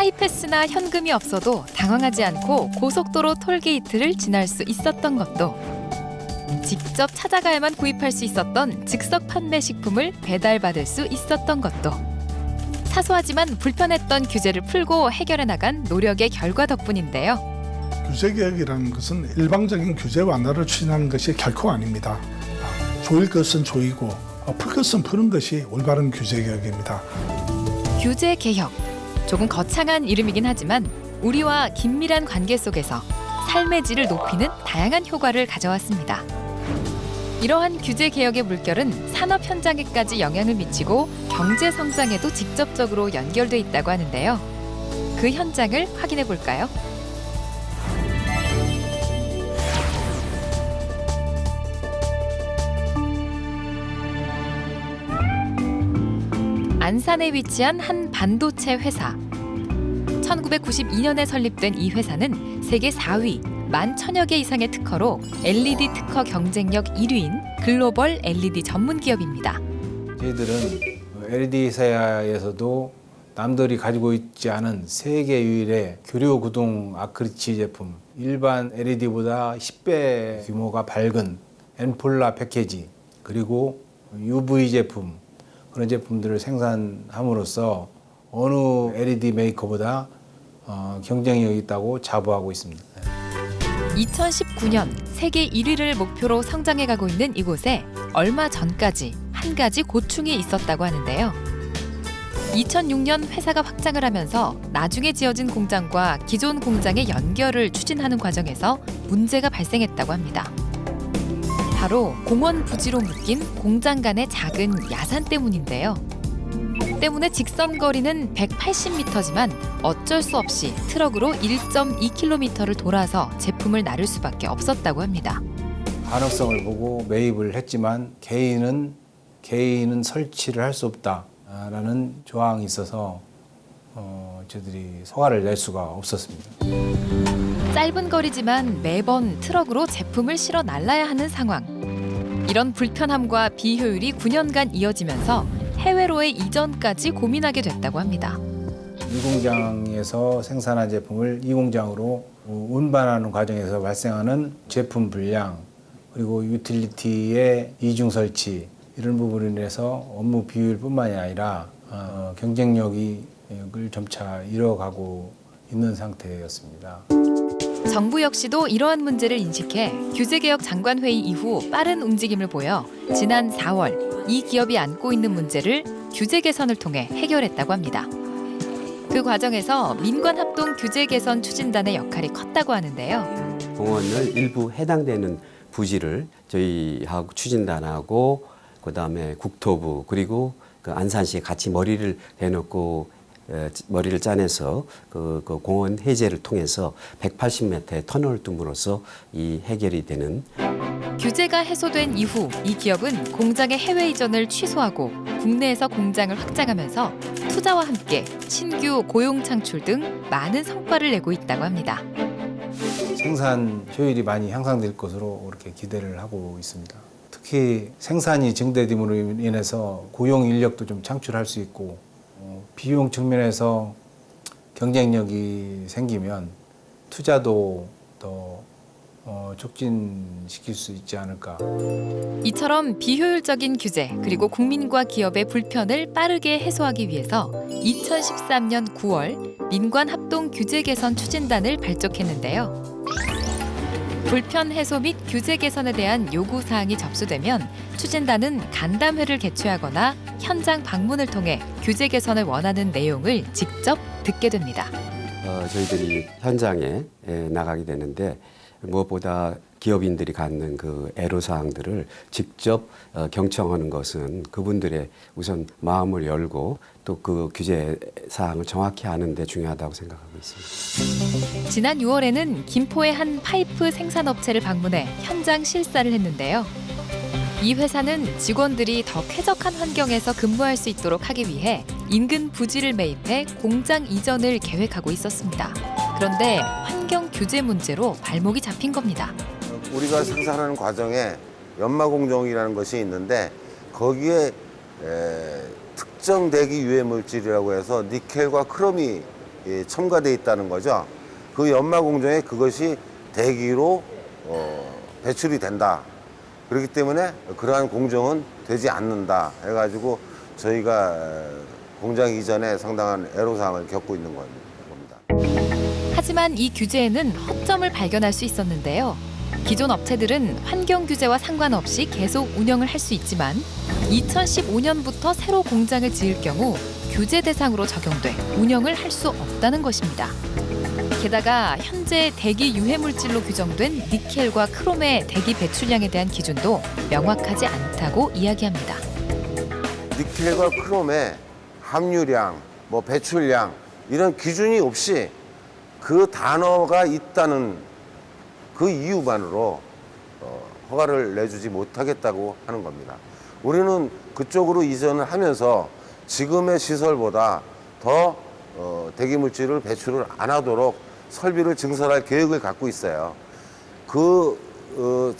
하이패스나 현금이 없어도 당황하지 않고 고속도로 톨게이트를 지날 수 있었던 것도, 직접 찾아가야만 구입할 수 있었던 즉석 판매 식품을 배달받을 수 있었던 것도, 사소하지만 불편했던 규제를 풀고 해결해 나간 노력의 결과 덕분인데요. 규제개혁이라는 것은 일방적인 규제 완화를 추진하는 것이 결코 아닙니다. 조일 것은 조이고 풀 것은 푸는 것이 올바른 규제개혁입니다. 규제개혁, 조금 거창한 이름이긴 하지만 우리와 긴밀한 관계 속에서 삶의 질을 높이는 다양한 효과를 가져왔습니다. 이러한 규제개혁의 물결은 산업 현장에까지 영향을 미치고 경제 성장에도 직접적으로 연결돼 있다고 하는데요. 그 현장을 확인해 볼까요? 안산에 위치한 한 반도체 회사. 1992년에 설립된 이 회사는 세계 4위, 11,000여 개 이상의 특허로 LED 특허 경쟁력 1위인 글로벌 LED 전문 기업입니다. 저희들은 LED 회사에서도 남들이 가지고 있지 않은 세계 유일의 교류 구동 아크릴치 제품, 일반 LED보다 10배 규모가 밝은 엔폴라 패키지, 그리고 UV 제품, 그런 제품들을 생산함으로써 어느 LED 메이커보다 경쟁력이 있다고 자부하고 있습니다. 2019년 세계 1위를 목표로 성장해가고 있는 이곳에 얼마 전까지 한 가지 고충이 있었다고 하는데요. 2006년 회사가 확장을 하면서 나중에 지어진 공장과 기존 공장의 연결을 추진하는 과정에서 문제가 발생했다고 합니다. 바로 공원 부지로 묶인 공장 간의 작은 야산 때문인데요. 때문에 직선 거리는 180m지만 어쩔 수 없이 트럭으로 1.2km를 돌아서 제품을 나를 수밖에 없었다고 합니다. 가능성을 보고 매입을 했지만 개인은 설치를 할 수 없다라는 조항이 있어서 저희들이 허가를 낼 수가 없었습니다. 짧은 거리지만 매번 트럭으로 제품을 실어 날라야 하는 상황. 이런 불편함과 비효율이 9년간 이어지면서 해외로의 이전까지 고민하게 됐다고 합니다. 이 공장에서 생산한 제품을 이 공장으로 운반하는 과정에서 발생하는 제품 불량, 그리고 유틸리티의 이중 설치, 이런 부분으로 인해서 업무 비효율뿐만이 아니라 경쟁력을 점차 잃어가고 있는 상태였습니다. 정부 역시도 이러한 문제를 인식해 규제개혁 장관회의 이후 빠른 움직임을 보여 지난 4월 이 기업이 안고 있는 문제를 규제 개선을 통해 해결했다고 합니다. 그 과정에서 민관합동 규제 개선 추진단의 역할이 컸다고 하는데요. 공원을 일부 해당되는 부지를 저희하고 추진단하고 그다음에 국토부 그리고 그 안산시에 같이 머리를 대놓고 머리를 짜내서 그 공원 해제를 통해서 180m의 터널을 tum으로써 이 해결이 되는. 규제가 해소된 이후 이 기업은 공장의 해외 이전을 취소하고 국내에서 공장을 확장하면서 투자와 함께 신규 고용 창출 등 많은 성과를 내고 있다고 합니다. 생산 효율이 많이 향상될 것으로 그렇게 기대를 하고 있습니다. 특히 생산이 증대됨으로 인해서 고용 인력도 좀 창출할 수 있고 비용 측면에서 경쟁력이 생기면 투자도 더 촉진시킬 수 있지 않을까. 이처럼 비효율적인 규제 그리고 국민과 기업의 불편을 빠르게 해소하기 위해서 2013년 9월 민관합동 규제 개선 추진단을 발족했는데요. 불편 해소 및 규제 개선에 대한 요구 사항이 접수되면 추진단은 간담회를 개최하거나 현장 방문을 통해 규제 개선을 원하는 내용을 직접 듣게 됩니다. 저희들이 현장에 나가게 되는데 무엇보다 기업인들이 갖는 그 애로사항들을 직접 경청하는 것은 그분들의 우선 마음을 열고 또 그 규제 사항을 정확히 아는 데 중요하다고 생각하고 있습니다. 지난 6월에는 김포의 한 파이프 생산업체를 방문해 현장 실사를 했는데요. 이 회사는 직원들이 더 쾌적한 환경에서 근무할 수 있도록 하기 위해 인근 부지를 매입해 공장 이전을 계획하고 있었습니다. 그런데 환경 규제 문제로 발목이 잡힌 겁니다. 우리가 생산하는 과정에 연마 공정이라는 것이 있는데 거기에 특정 대기 유해 물질이라고 해서 니켈과 크롬이 첨가돼 있다는 거죠. 그 연마 공정에 그것이 대기로 배출이 된다. 그렇기 때문에 그러한 공정은 되지 않는다 해가지고 저희가 공장 이전에 상당한 애로사항을 겪고 있는 겁니다. 하지만 이 규제에는 허점을 발견할 수 있었는데요. 기존 업체들은 환경 규제와 상관없이 계속 운영을 할 수 있지만 2015년부터 새로 공장을 지을 경우 규제 대상으로 적용돼 운영을 할 수 없다는 것입니다. 게다가 현재 대기 유해 물질로 규정된 니켈과 크롬의 대기 배출량에 대한 기준도 명확하지 않다고 이야기합니다. 니켈과 크롬의 함유량, 배출량 이런 기준이 없이 그 단어가 있다는 그 이유만으로 허가를 내주지 못하겠다고 하는 겁니다. 우리는 그쪽으로 이전을 하면서 지금의 시설보다 더 대기물질을 배출을 안 하도록 설비를 증설할 계획을 갖고 있어요.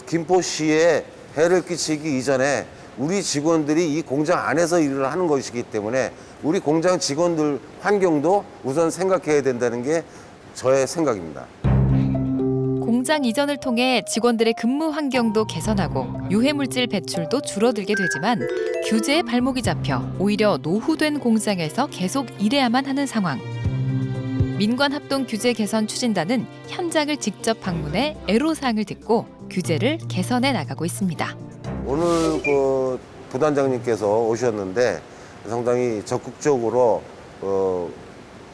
김포시에 해를 끼치기 이전에 우리 직원들이 이 공장 안에서 일을 하는 것이기 때문에 우리 공장 직원들 환경도 우선 생각해야 된다는 게 저의 생각입니다. 공장 이전을 통해 직원들의 근무 환경도 개선하고 유해물질 배출도 줄어들게 되지만 규제에 발목이 잡혀 오히려 노후된 공장에서 계속 일해야만 하는 상황. 민관합동 규제 개선 추진단은 현장을 직접 방문해 애로사항을 듣고 규제를 개선해 나가고 있습니다. 오늘 부단장님께서 오셨는데 상당히 적극적으로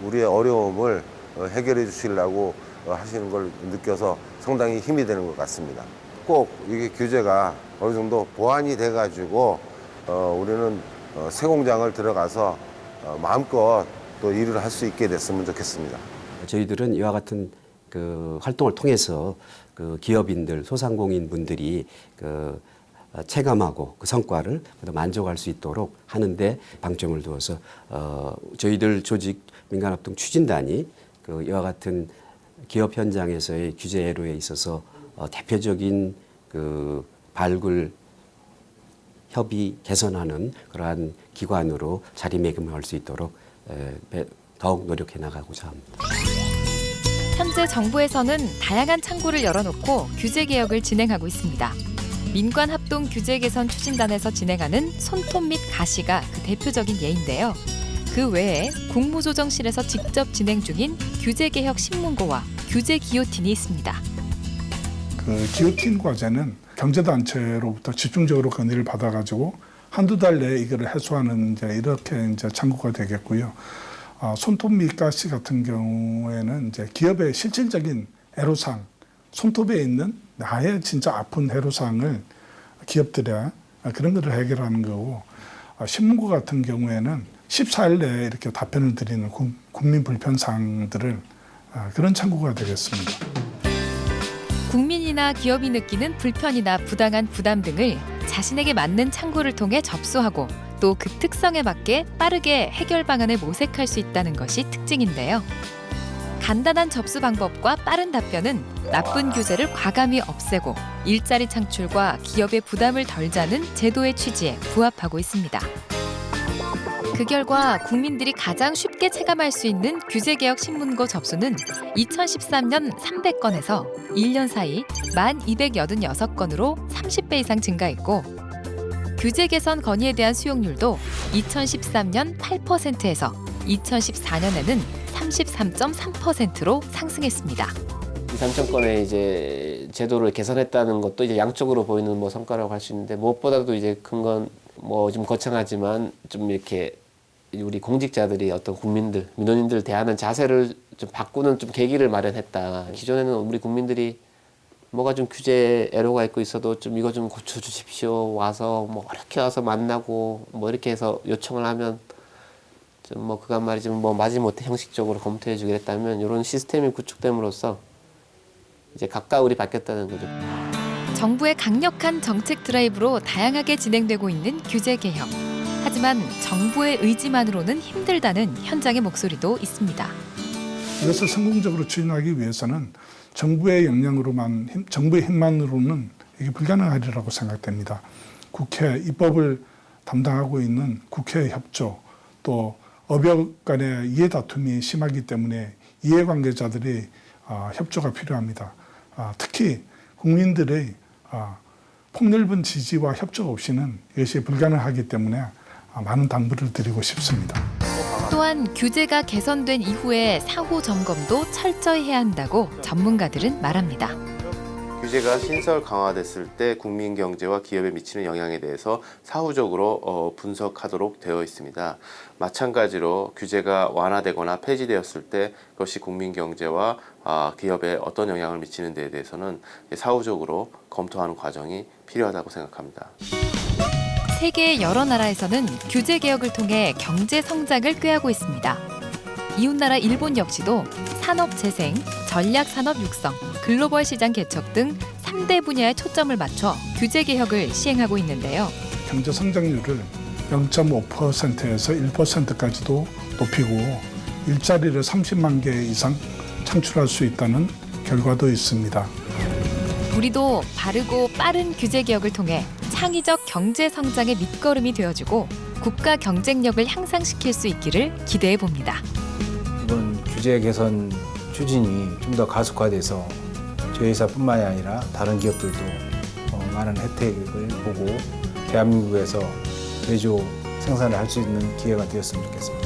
우리의 어려움을 해결해 주시려고 하시는 걸 느껴서 상당히 힘이 되는 것 같습니다. 꼭 이게 규제가 어느 정도 보완이 돼가지고 우리는 새 공장을 들어가서 마음껏 또 일을 할 수 있게 됐으면 좋겠습니다. 저희들은 이와 같은 그 활동을 통해서 그 기업인들, 소상공인 분들이 체감하고 그 성과를 만족할 수 있도록 하는데 방점을 두어서 저희들 조직 민간합동 추진단이 이와 같은 기업 현장에서의 규제 애로에 있어서 대표적인 그 발굴 협의 개선하는 그러한 기관으로 자리매김할 수 있도록 더욱 노력해 나가고자 합니다. 현재 정부에서는 다양한 창구를 열어놓고 규제 개혁을 진행하고 있습니다. 민관합동 규제 개선 추진단에서 진행하는 손톱 및 가시가 그 대표적인 예인데요. 그 외에 국무조정실에서 직접 진행 중인 규제개혁 신문고와 규제 기요틴이 있습니다. 그 기요틴 과제는 경제단체로부터 집중적으로 건의를 받아가지고 한두 달 내에 이거를 해소하는 이렇게 창구가 되겠고요. 손톱 및 가시 같은 경우에는 기업의 실질적인 애로사항, 손톱에 있는 나의 진짜 아픈 애로사항을 기업들이 그런 것을 해결하는 거고, 신문고 같은 경우에는 14일 내에 이렇게 답변을 드리는 국민 불편 사항들을 그런 창구가 되겠습니다. 국민이나 기업이 느끼는 불편이나 부당한 부담 등을 자신에게 맞는 창구를 통해 접수하고 또 그 특성에 맞게 빠르게 해결 방안을 모색할 수 있다는 것이 특징인데요. 간단한 접수 방법과 빠른 답변은 나쁜 규제를 과감히 없애고 일자리 창출과 기업의 부담을 덜자는 제도의 취지에 부합하고 있습니다. 그 결과 국민들이 가장 쉽게 체감할 수 있는 규제개혁 신문고 접수는 2013년 300건에서 1년 사이 1,286건으로 30배 이상 증가했고, 규제 개선 건의에 대한 수용률도 2013년 8%에서 2014년에는 33.3%로 상승했습니다. 2,3천 건의 이제 제도를 개선했다는 것도 이제 양쪽으로 보이는 성과라고 할 수 있는데, 무엇보다도 이제 큰 건 좀 거창하지만 좀 이렇게 우리 공직자들이 어떤 국민들, 민원인들 대하는 자세를 좀 바꾸는 좀 계기를 마련했다. 기존에는 우리 국민들이 뭐가 좀 규제 애로가 있고 있어도 좀 이거 좀 고쳐주십시오. 와서 어렵게 와서 만나고 이렇게 해서 요청을 하면 좀 그간 말이지 마지못해 형식적으로 검토해주기로 했다면, 이런 시스템이 구축됨으로써 이제 가까울이 바뀌었다는 거죠. 정부의 강력한 정책 드라이브로 다양하게 진행되고 있는 규제 개혁. 하지만 정부의 의지만으로는 힘들다는 현장의 목소리도 있습니다. 이것을 성공적으로 추진하기 위해서는 정부의 역량으로만, 정부의 힘만으로는 이게 불가능하리라고 생각됩니다. 국회 입법을 담당하고 있는 국회 협조, 또 업역 간의 이해 다툼이 심하기 때문에 이해관계자들의 협조가 필요합니다. 특히 국민들의 폭넓은 지지와 협조 없이는 이것이 불가능하기 때문에 많은 당부를 드리고 싶습니다. 또한 규제가 개선된 이후에 사후 점검도 철저히 해야 한다고 전문가들은 말합니다. 규제가 신설 강화됐을 때 국민 경제와 기업에 미치는 영향에 대해서 사후적으로 분석하도록 되어 있습니다. 마찬가지로 규제가 완화되거나 폐지되었을 때 그것이 국민 경제와 기업에 어떤 영향을 미치는 데에 대해서는 사후적으로 검토하는 과정이 필요하다고 생각합니다. 세계 여러 나라에서는 규제 개혁을 통해 경제 성장을 꾀하고 있습니다. 이웃나라 일본 역시도 산업 재생, 전략 산업 육성, 글로벌 시장 개척 등 3대 분야에 초점을 맞춰 규제 개혁을 시행하고 있는데요. 경제 성장률을 0.5%에서 1%까지도 높이고 일자리를 30만 개 이상 창출할 수 있다는 결과도 있습니다. 우리도 바르고 빠른 규제 개혁을 통해 창의적 경제 성장의 밑거름이 되어주고 국가 경쟁력을 향상시킬 수 있기를 기대해 봅니다. 이번 규제 개선 추진이 좀 더 가속화돼서 저희 회사뿐만이 아니라 다른 기업들도 많은 혜택을 보고 대한민국에서 제조 생산을 할 수 있는 기회가 되었으면 좋겠습니다.